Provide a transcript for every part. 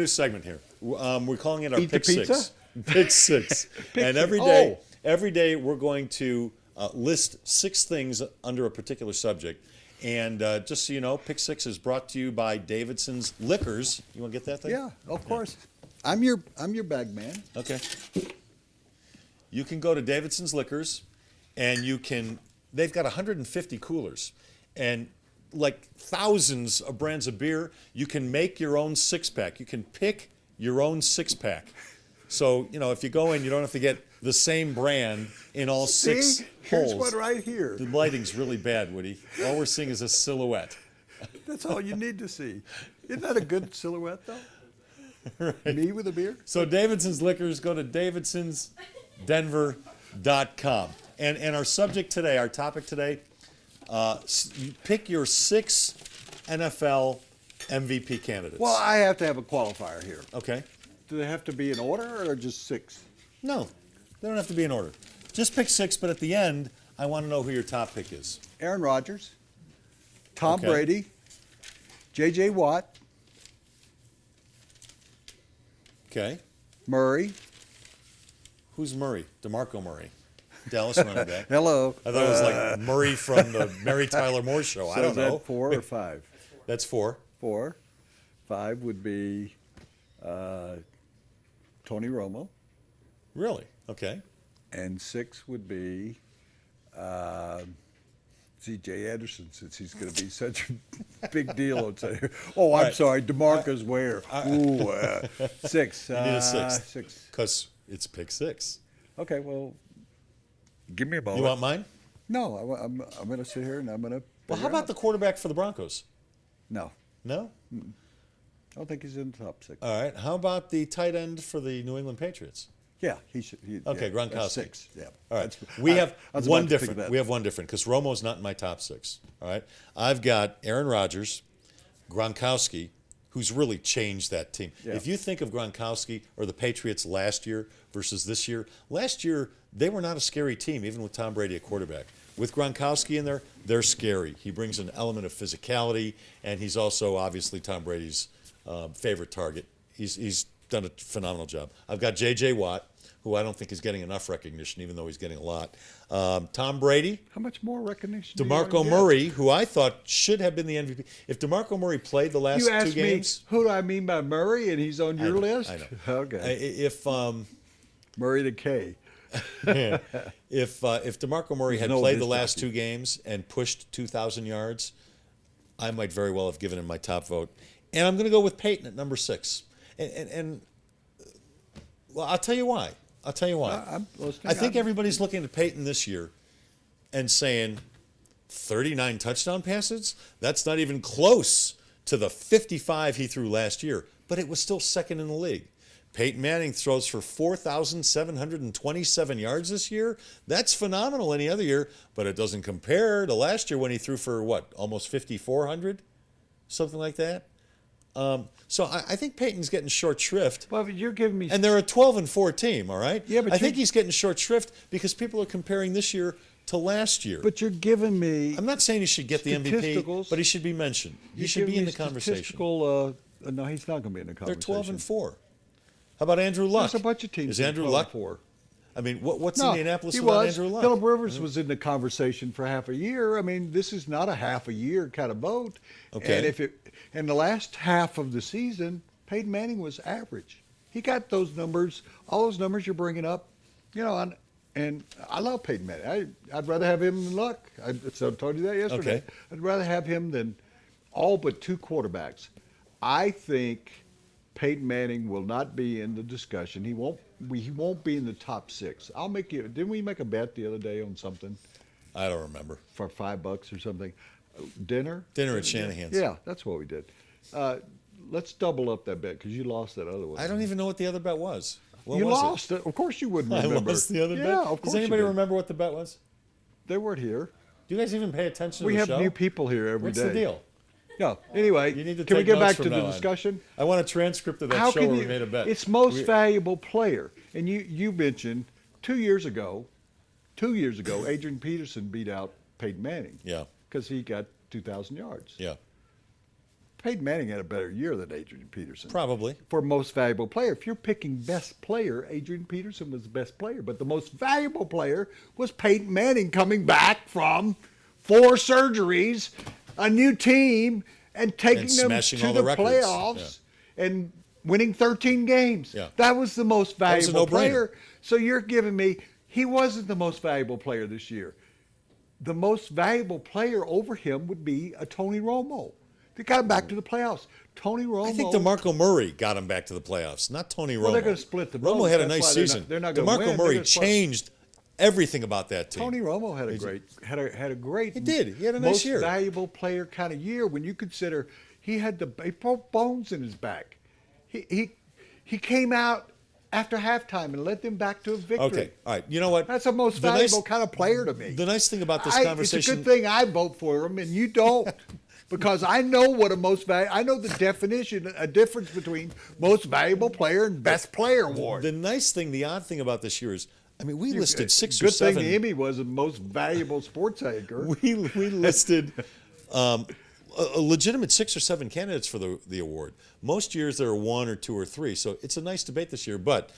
new segment here. We're calling it our Eat the Pick Six. pizza? Pick Six. And every day we're going to list 6 things under a particular subject. And just so you know, Pick Six is brought to you by Davidson's Liquors. You want to get that thing? Yeah, of course. I'm your bag man. Okay. You can go to Davidson's Liquors, and they've got 150 coolers, and like thousands of brands of beer. You can make your own 6-pack. You can pick your own 6-pack. So, if you go in, you don't have to get the same brand in all 6 holes. Here's one right here. The lighting's really bad, Woody. All we're seeing is a silhouette. That's all you need to see. Isn't that a good silhouette, though? Right. Me with a beer? So Davidson's Liquors, go to davidsonsdenver.com. And our subject today, our topic today, pick your 6 NFL MVP candidates. Well, I have to have a qualifier here. Okay. Do they have to be in order or just 6? No, they don't have to be in order. Just pick 6, but at the end, I want to know who your top pick is. Aaron Rodgers, Tom Okay. Brady, J.J. Watt, Okay. Murray. Who's Murray? DeMarco Murray. Dallas running back. Hello. I thought it was like Murray from the Mary Tyler Moore Show. I don't Is that know. 4 or 5? That's 4. 4. 5 would be Tony Romo. Really? Okay. And 6 would be C.J. Anderson, since he's going to be such a big deal. Oh, I'm right. sorry, DeMarcus Ware. Ooh, 6. You need a 6th. 6. Because it's pick 6. Okay, well, give me a moment. You want mine? No, I'm going to sit here and I'm going to. Well, how about the quarterback for the Broncos? No, No? I don't think he's in the top 6. All right. How about the tight end for the New England Patriots? Yeah, he should. Okay, yeah, Gronkowski. that's 6. Yeah. All right. We have I was one about to think of different. that. We have one different because Romo's not in my top 6. All right. I've got Aaron Rodgers, Gronkowski, who's really changed that team. Yeah. If you think of Gronkowski or the Patriots last year versus this year, last year they were not a scary team, even with Tom Brady at quarterback. With Gronkowski in there, they're scary. He brings an element of physicality, and he's also obviously Tom Brady's favorite target. He's done a phenomenal job. I've got J.J. Watt, who I don't think is getting enough recognition, even though he's getting a lot. Tom Brady. How much more recognition? do you DeMarco wanna get? Murray, who I thought should have been the MVP. If DeMarco Murray played the last You 2 asked games. me who do I mean by Murray, and he's on your list. I know. Okay. If Murray to K. if DeMarco Murray had no played the disc last jockey. 2 games and pushed 2,000 yards, I might very well have given him my top vote. And I'm going to go with Peyton at number 6. And well, I'll tell you why. I'm listening. I think everybody's looking at Peyton this year and saying 39 touchdown passes? That's not even close to the 55 he threw last year, but it was still second in the league. Peyton Manning throws for 4,727 yards this year. That's phenomenal any other year, but it doesn't compare to last year when he threw for, almost 5,400? Something like that. So I think Peyton's getting short shrift. Well, but you're giving me. And they're a 12-4 team, all right? Yeah, but I think he's getting short shrift because people are comparing this year to last year. But you're giving me. I'm not saying he should get the MVP, Statisticals. but he should be mentioned. He should be in the conversation. No, he's not going to be in the They're conversation. 12-4. How about Andrew Luck? There's a bunch of teams. Is Andrew Luck? 12-4. I mean, what's No, Indianapolis he without was. Andrew Luck? Philip Rivers was in the conversation for half a year. I mean, this is not a half a year kind of vote. Okay. And if in the last half of the season, Peyton Manning was average. He got those numbers, all those numbers you're bringing up, and I love Peyton Manning. I'd rather have him than Luck. I told you that yesterday. Okay. I'd rather have him than all but 2 quarterbacks. I think Peyton Manning will not be in the discussion. He won't be in the top 6. I'll make you. Didn't we make a bet the other day on something I don't remember. for $5 or something? Dinner. Dinner at Shanahan's. Yeah, that's what we did. Let's double up that bet because you lost that other one. I don't even know what the other bet was. What You was lost it. Of course you wouldn't I remember. lost the other bet? Yeah, of course. Does you anybody did. remember what the bet was? They weren't here. Do you guys even pay attention We to the have show? new people here every day. What's the deal? No. Anyway, You need to can we take get notes back from to the now on. discussion? I want a transcript of that How show can where you? we made a bet. It's most valuable player, and you mentioned 2 years ago, Adrian Peterson beat out Peyton Manning. Yeah. Because he got 2,000 yards. Yeah. Peyton Manning had a better year than Adrian Peterson. Probably. For most valuable player. If you're picking best player, Adrian Peterson was the best player. But the most valuable player was Peyton Manning coming back from 4 surgeries, a new team, and taking them smashing to all the the records. playoffs and winning 13 games. Yeah. That was the most That was a valuable no-brainer. player. So you're giving me, he wasn't the most valuable player this year. The most valuable player over him would be a Tony Romo. They got him back to the playoffs. Tony Romo. I think DeMarco Murray got him back to the playoffs, not Tony Romo. Well, they're gonna split the Romo votes. had a That's nice why they're season. not- they're not gonna DeMarco win. They're Murray gonna split. changed everything about that team. Tony Romo had a great. He did. He had a nice most year. valuable player kind of year when you consider he broke bones in his back. He came out after halftime and led them back to a victory. Okay, all right. You know what? That's the most The valuable kind of player to me. The nice thing about this It's a conversation, good thing I vote for him and you don't. Because I know what I know the definition, a difference between most valuable player and best player award. the odd thing about this year is, I mean, we listed 6 or Good 7. thing Emmy was the most valuable sports anchor. We listed a legitimate 6 or 7 candidates for the award. Most years there are 1 or 2 or 3, so it's a nice debate this year. But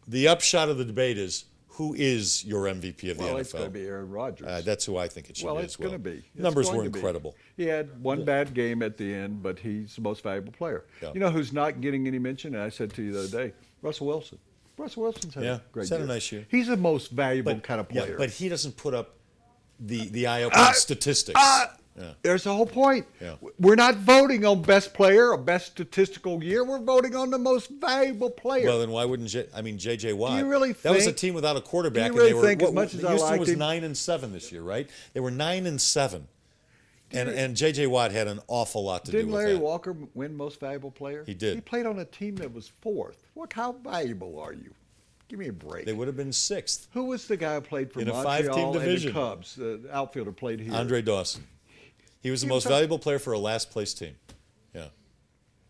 the upshot of the debate is, who is your MVP of the NFL? It's going to be Aaron Rodgers. That's who I think it should be It's as well. going to be. It's Numbers going were to be. incredible. He had one bad game at the end, but he's the most valuable player. Yeah. You know who's not getting any mention? And I said to you the other day, Russell Wilson. Russell Wilson's had a great he's year. had a nice year. He's the most valuable kind of player. Yeah, but he doesn't put up the eye-opening statistics. There's the whole point. Yeah. We're not voting on best player or best statistical year. We're voting on the most valuable player. Well, then why wouldn't J.J. Watt? Do you really that was a think- team without a quarterback, do you really and they were. think as much as I Houston liked was him- 9-7 this year, right? They were 9-7, and J.J. Watt had an awful lot to Didn't do with Larry that. Walker win most valuable player? He did. He played on a team that was 4th. Look, how valuable are you? Give me a break. They would have been 6th. Who was the guy who played for In a Montreal 5-team and the division. Cubs? The outfielder played here. Andre Dawson. He was the He most was a- valuable player for a last-place team. Yeah.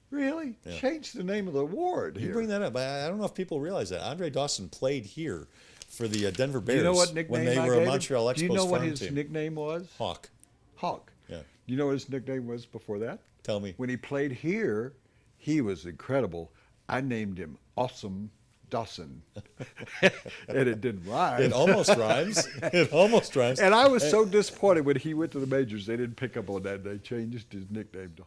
Really? Yeah. Change the name of the award You here. bring that up. I don't know if people realize that. Andre Dawson played here for the Denver Bears you know what nickname when they I were gave a him? Montreal Expos Do you know what farm his team. nickname was? Hawk. Hawk. Yeah. You know what his nickname was before that? Tell me. When he played here, he was incredible. I named him Awesome Dawson. And it didn't rhyme. It almost rhymes. It almost rhymes. And I was so disappointed when he went to the majors. They didn't pick up on that. They changed his nickname to